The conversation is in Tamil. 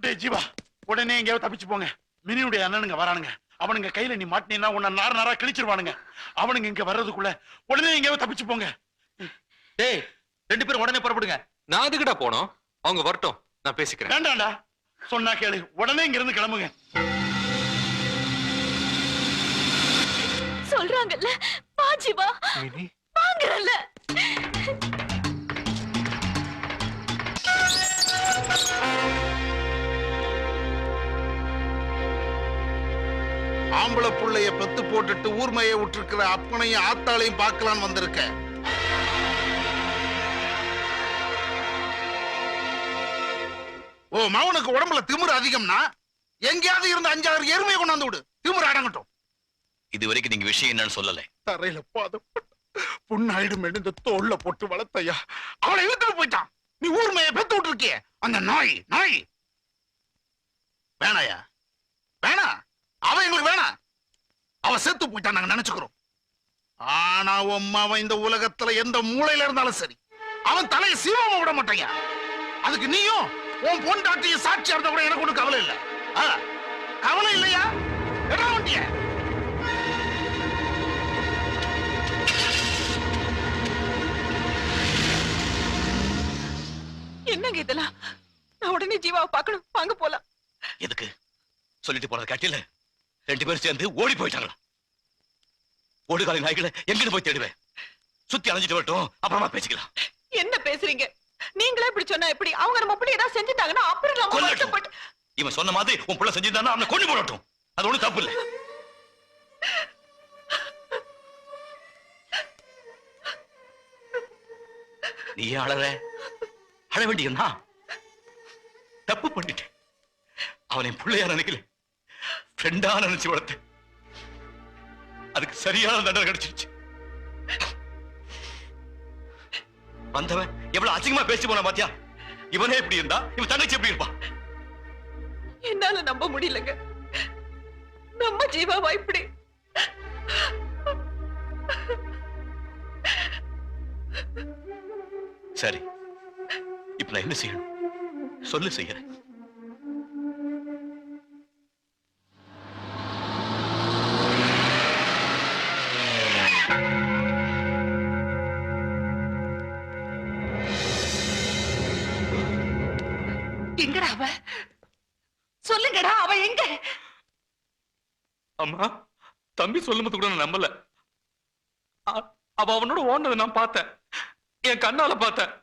டேய் ஜீவா, உடனே எங்கேயாவது தப்பிச்சு போங்க. மினியுடைய அண்ணனுங்க வரானுங்க. அவனுங்க கையில நீ மாட்டினா உன்னை நார நாரா கிழிச்சிருவானுங்க. அவனுங்க இங்க வர்றதுக்குள்ள உடனே எங்கேயாவது தப்பிச்சு போங்க. டேய், 2 பேரும் உடனே புறப்படுங்க. நான் எதுக்குடா போனோம்? அவங்க வரட்டும், நான் பேசிக்கிறேன். வேண்டாம்டா, சொன்னா கேளு. உடனே இங்க இருந்து கிளம்புங்க. சொல்றாங்கல்ல, வா ஜீவா, வாங்கறல்ல. ஆம்பளை புள்ளைய பெத்து போட்டுட்டு ஊர்மையை விட்டுருக்கிற அப்பனையும் ஆத்தாளையும் பார்க்கலான்னு வந்திருக்க. ஓ மவனுக்கு உடம்புல திமிரு அதிகம்னா எங்கேயாவது இருந்த 5-6 எருமையை கொண்டாந்து விடு, திமிரு அடங்கட்டும். இது வரைக்கும் நீங்க விஷயம் என்னன்னு சொல்லல. தரையில பாதம் புண்ணாயிடும் இந்த தோல்ல போட்டு வளர்த்தையா அவளை இழுத்துட்டு போயிட்டான். நீ ஊர்மையை பெத்து விட்டு இருக்கிய அந்த நாய் நாய். வேணாயா வேணா, அவன் எங்களுக்கு வேணாம். அவன் செத்து போயிட்டான் நாங்க நினைச்சுக்கிறோம். ஆனா அவன் இந்த உலகத்துல எந்த மூலையில இருந்தாலும் சரி, அவன் தலையை சீவாம விட மாட்டாயா. அதுக்கு நீயும் உன் பொண்டாட்டிய சாட்சியா இருந்தா கூட எனக்கு ஒன்றும் கவலை இல்லை. கவலை இல்லையா? என்ன வண்டிய என்னங்க இதெல்லாம்? நான் உடனே ஜீவாவை பார்க்கணும், வாங்க போலாம். எதுக்கு சொல்லிட்டு போனது காட்டில 2 பேரும் சேர்ந்து ஓடி போயிட்டாங்களா? ஓடுகாலி நாய்களை எங்கிட்டு போய் தேடுவேன்? சுத்தி அலைஞ்சிட்டு வரட்டும், அப்புறமா பேசிக்கலாம். என்ன பேசுறீங்க? நீங்களே இப்படி சொன்னா எப்படி? அவங்க நம்ம பிள்ளை ஏதாவது செஞ்சுட்டாங்கன்னா அப்புறம் நம்ம கஷ்டப்பட்டு. இவன் சொன்ன மாதிரி உன் புள்ள செஞ்சிருந்தானா அவனை கொண்டு போடட்டும், அது ஒண்ணும் தப்பு இல்லை. நீ அழற அழ வேண்டியன்னா தப்பு பண்ணிட்டேன். அவனை பிள்ளையா நினைக்கல, ஃப்ரெண்டா நினைச்சு வளர்த்த. அதுக்கு சரியான தண்டனை கிடைச்சிருச்சு. வந்தவன் எவ்வளவு அசிங்கமா பேசி போன பாத்தியா? இவனே எப்படி இருந்தா இவன் தங்கச்சி எப்படி இருப்பான்? என்னால நம்ப முடியலங்க, நம்ம ஜீவாவா இப்படி? சரி, இப்ப நான் என்ன செய்யணும் சொல்லு, செய்யறேன். எங்கடா அவ? சொல்லுங்கடா, அவ எங்க? அம்மா, தம்பி சொல்லும்போது கூட நான் நம்பல. அவ அவனோட ஓடுனதை நான் பார்த்தேன், என் கண்ணால பார்த்தேன்.